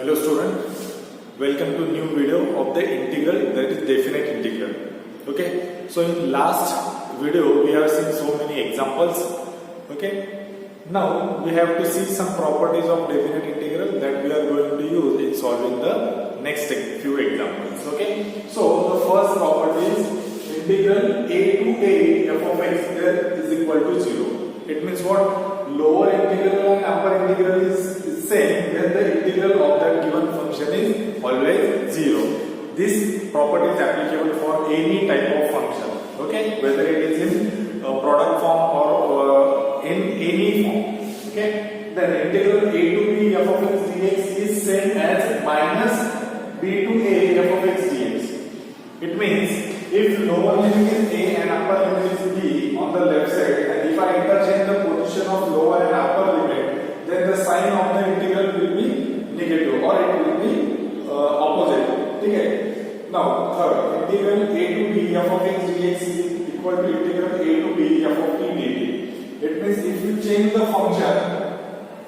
Hello student, welcome to new video of the integral, that is definite integral. Okay, so in last video we have seen so many examples. Okay, now we have to see some properties of definite integral that we are going to use in solving the next few examples. Okay, so the first property is integral a to a f of x is equal to 0. It means what? Lower integral and upper integral is same, then the integral of that given function is always 0. This property is applicable for any type of function. Okay, whether it is in product form or in any form. Okay, then integral a to b f of x dx is same as minus b to a f of x dx. It means if lower limit is a and upper limit is b on the left side, and if I interchange the position of lower and upper limit, then the sign of the integral will be negative or it will be opposite. Okay. Now third, integral a to b f of x dx is equal to integral a to b f of t dt. It means if you change the function,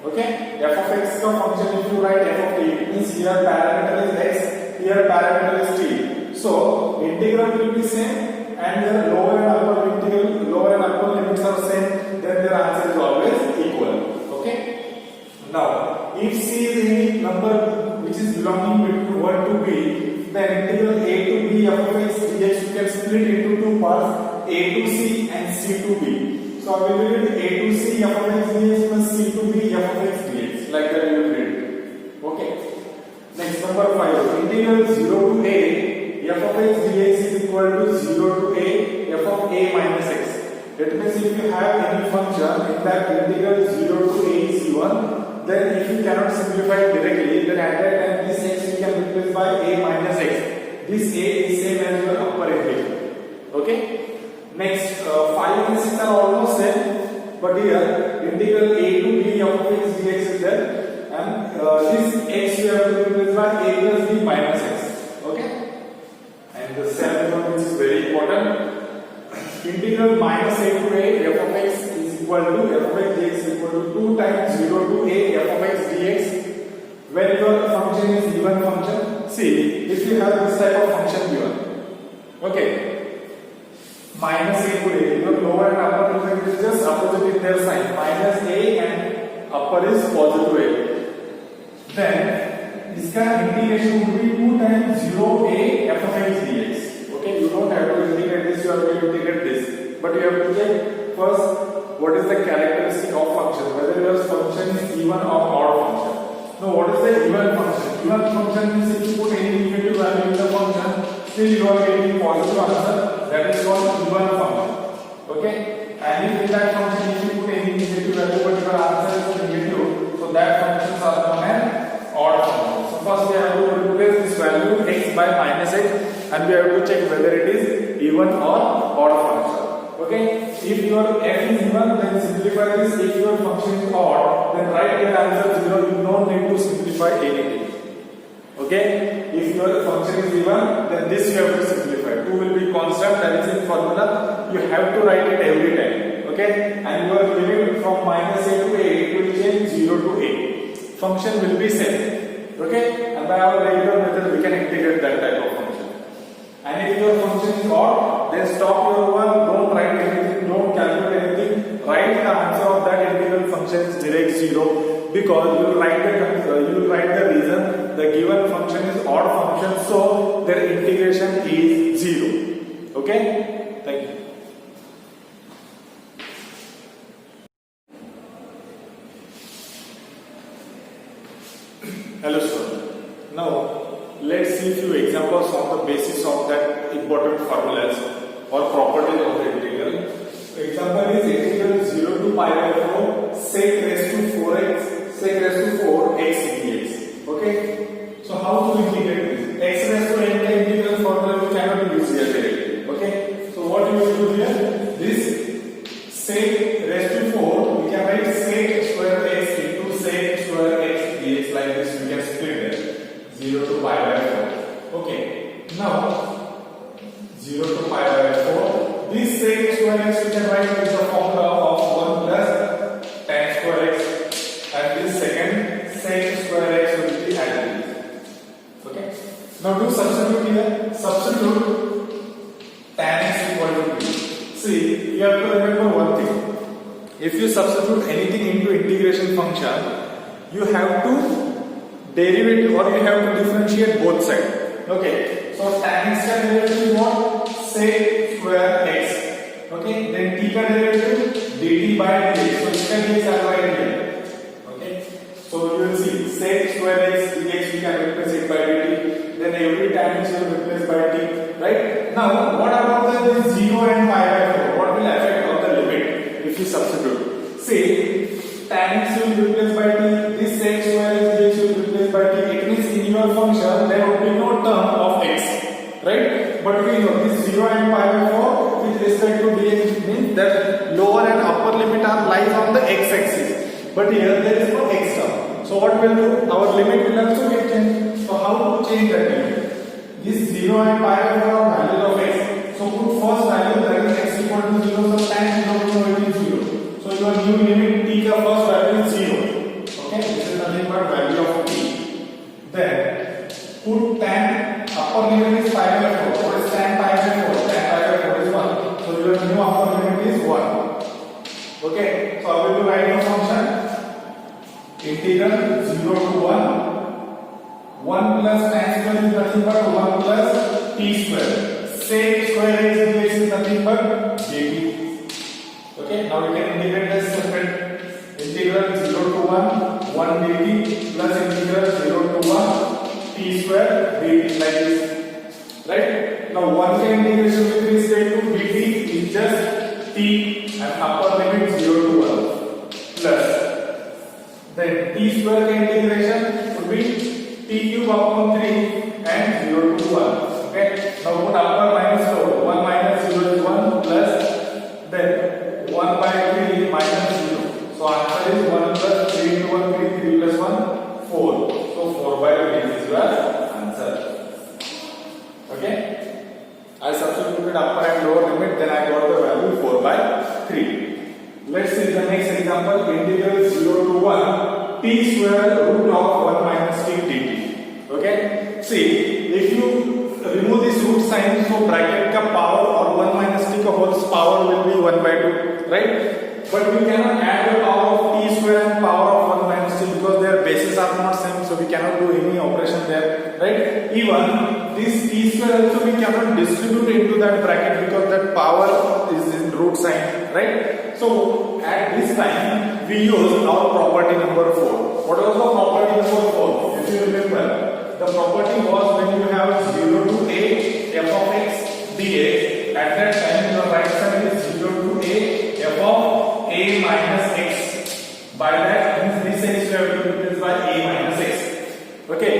okay, f of x का function if you write f of t, it means here parameter is x, here parameter is t. So integral will be same and the lower and upper limits are same, then their answer is always equal. Okay. Now if c is any number which is belonging between 1 to b, then integral a to b f of x dx you can split into two parts, a to c and c to b. So we will read a to c f of x dx plus c to b f of x dx, like that we will read. Okay. Next, number 5, integral 0 to a f of x dx is equal to 0 to a f of a minus x. That means if you have any function in that integral 0 to a is given, then if you cannot simplify it directly, then at that time this x you can replace by a minus x. This a is same as your upper integral. Okay. Next, 5 and 6 are almost same, but here integral a to b f of x dx is there, and this x you have to replace by a plus b minus x. Okay. And the seventh one, which is very important, integral minus a to a f of x is equal to f of x dx is equal to 2 times 0 to a f of x dx. When your function is given function, see if you have this type of function given, okay, minus a to a, your lower and upper limit is just opposite in their sign, minus a and upper is positive a. Then इसका integration would be 2 times 0a f of x dx. Okay, you don't have to integrate this, you have to integrate this, but you have to check first what is the characteristic of function, whether your function is even or odd function. Now what is the even function? Even function means if you put any negative value in the function, still you are getting positive answer, that is called even function. Okay, and if in that function if you put any negative value but your answer is negative, so that functions are known as odd function. First we have to replace this value x by minus x and we have to check whether it is even or odd function. Okay, if your f is even, then simplify this. If your function is odd, then write the answer 0. You don't need to simplify anything. Okay, if your function is even, then this you have to simplify. 2 will be constant, that is in formula. You have to write it every time. Okay, and your limit from minus a to a, it will change 0 to a. Function will be same. Okay, and by our regular method we can integrate that type of function. And if your function is odd, then stop your one, don't write anything, don't calculate anything, write the answer of that integral function is direct 0, because you will write the reason the given function is odd function, so their integration is 0. Okay, thank you. Hello student. Now let's see few examples on the basis of that important formulas or properties of the integral. Example is integral 0 to pi by 4 sec raised to 4x dx. Okay. So how to integrate this? X raised to n का integral formula we cannot use here directly. Okay. So what you will do here? This sec raised to 4 we can write sec square x into sec square x dx, like this we can split it 0 to pi by 4. Okay, now 0 to pi by 4, this sec square x we can write with the formula of 1 plus tan square x, and this second sec square x will be added. Now do substitute here. Substitute tan x equal to b. See, you have to remember one thing. If you substitute anything into integration function, you have to derivative or you have to differentiate both sides. Okay. So tan x का derivative is what? Sec square x. Okay. Then t का derivative dt by dx. So इसका dx आ जाएगा. Okay. So you will see sec square x dx we can replace it by dt. Then every tan x will replace by t. Right. Now what about this 0 and pi by 4? What will affect on the limit if you substitute? See, tan x will replace by t. This sec square x dx will replace by t. It means in your function there will be no term of x. Right? But we know this 0 and pi by 4 with respect to dx means that lower and upper limit are lies on the x axis. But here there is no x term. So what will do? Our limit will also get changed. So how to change that limit? This 0 and pi by 4 are values of x. So put first value that is x equal to 0. So tan 0 is 0. So your new limit t ka first value is 0. Okay, this is nothing but value of t. Then put tan upper limit is pi by 4. What is tan pi by 4? Tan pi by 4 is 1. So your new upper limit is 1. Okay, so I will write your function integral 0 to 1. 1 plus tan square is nothing but 1 plus t square. Sec square x dx is nothing but dt. Okay, now we can integrate this separate. Integral 0 to 1 dt plus integral 0 to 1 t square dt like this. Right? Now 1 ka integration with respect to dt is just t and upper limit 0 to 1 plus then t square ka integration would be t cube upon 3 and 0 to 1. Okay? Now put upper minus lower. 1 minus 0 is 1 plus then 1 by 3 minus 0. So answer is 1 plus 3 into 1 3 3 plus 1 4. So 4 by 3 is your answer. Okay? I substituted upper and lower limit, then I got the value 4 by 3. Let's see the next example. Integral 0 to 1 t square root of 1 minus t dt. Okay? See, if you remove this root sign, so bracket ka power or 1 minus t ka whole power will be 1 by 2, right? But we cannot add the power of t square and power of 1 minus t because their bases are not same, so we cannot do any operation there, right? Even this t square also we cannot distribute into that bracket because that power is in root sign, right? So at this time we use our property number 4. What was the property number 4? If you remember, the property was when you have 0 to a f of x dx, at that time your right side is 0 to a f of a minus x. By that means this x you have to replace by a minus x. Okay,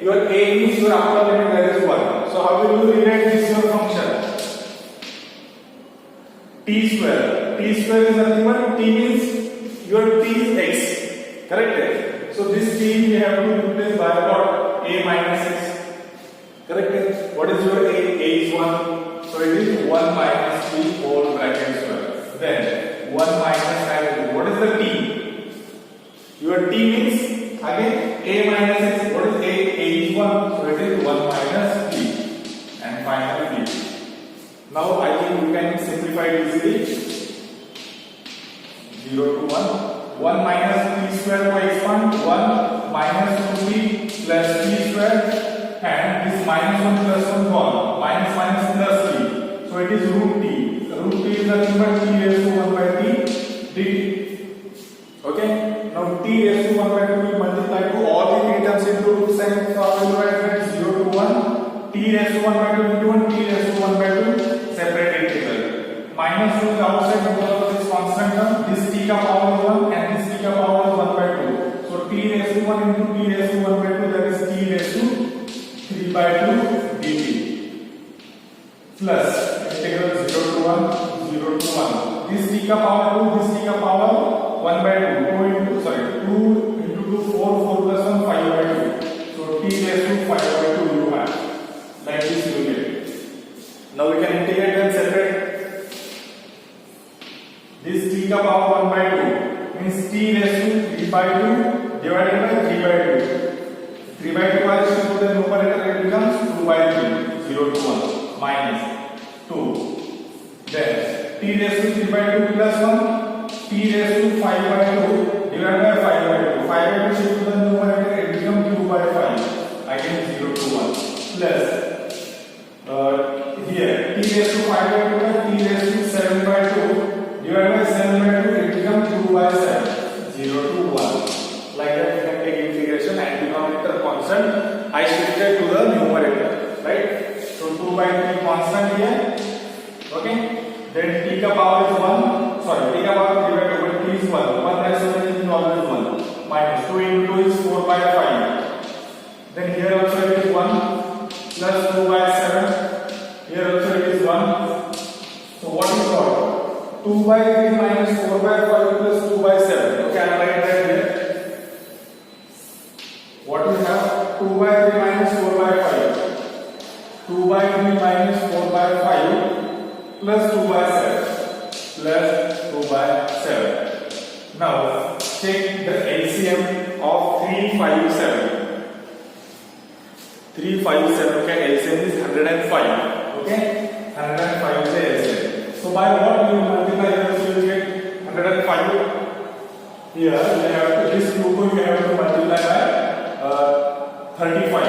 your a means your upper limit, that is 1. So how will you rewrite this your function? T square. T square is nothing but t means your t is x. Correct? So this t we have to replace by what? A minus x. Correct? What is your a? A is 1. So it is 1 minus t whole bracket square. Then 1 minus and what is the t? Your t means again a minus x. What is a? A is 1. So it is 1 minus t. And finally t. Now I think you can simplify it easily. 0 to 1. 1 minus t square by expand. 1 minus 2t plus t square. And this minus 1 plus 1 gone. Minus minus plus t. So it is root t. Root t is nothing but t raised to 1 by t dt. Okay? Now t raised to 1 by 2 will multiply to all the three terms into root sign. So I will write that 0 to 1. T raised to 1 by 2 into 1. T raised to 1 by 2. Separate integral. Minus 2 is outside because of this constant term. This t ka power is 1 and this t ka power is 1 by 2. So t raised to 1 into t raised to 1 by 2, that is t raised to 3 by 2 dt. Plus integral 0 to 1, 0 to 1. This t ka power 2, this t ka power 1 by 2. 2 into 2, 4, 4 plus 1, 5 by 2. So t raised to 5 by 2 you have. Like this you get. Now we can integrate them separate. This t ka power 1 by 2 means t raised to 3 by 2 divided by 3 by 2. 3 by 2 I shift to the numerator, it becomes 2 by 3, 0 to 1, minus 2. Then t raised to 3 by 2 plus 1, t raised to 5 by 2 divided by 5 by 2. 5 by 2 shift to the numerator, it becomes 2 by 5, again 0 to 1, plus here t raised to 5 by 2 plus t raised to 7 by 2 divided by 7 by 2, it becomes 2 by 7, 0 to 1. Like that we can take integration and denominator constant I shifted to the numerator, right? So 2 by 3 constant here, okay? Then t ka power is 1, sorry, t ka power 3 by 2, but t is 1, 1 raised to the is always 1, minus 2 into 2 is 4 by 5. Then here also it is 1, plus 2 by 7, here also it is 1. So what is what? 2 by 3 minus 4 by 5 plus 2 by 7. Okay, I will write that here. What we have? 2 by 3 minus 4 by 5. 2 by 3 minus 4 by 5 plus 2 by 7. Plus 2 by 7. Now, take the LCM of 357. 357 का LCM is 105. Okay? 105 is the LCM. So by what you multiply here, so you get 105. Here you have to, this 2 you have to multiply by 35.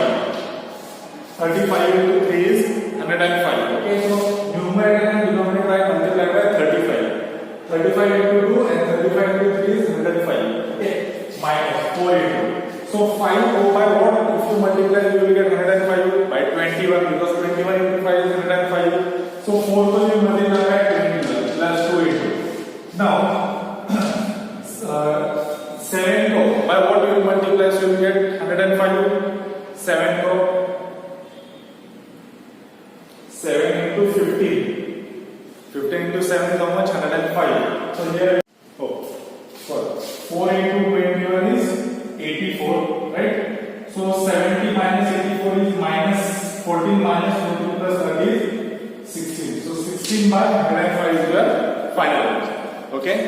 35 into 3 is 105. Okay, so numerator and denominator I multiply by 35. 35 into 2 and 35 into 3 is 105. Okay, minus 4 into. So 5 by what? If you multiply, you will get 105 by 21 because 21 into 5 is 105. So 4 you multiply by 21 plus 2 into. Now 7 को by what you multiply, so you get 105. 7 को 7 into 15. 15 into 7 is how much? 105. So here, oh, sorry. 4 into 21 is 84, right? So 70 minus 84 is minus 14 minus 14 plus 30 is 16. So 16 by 105 is your final answer. Okay?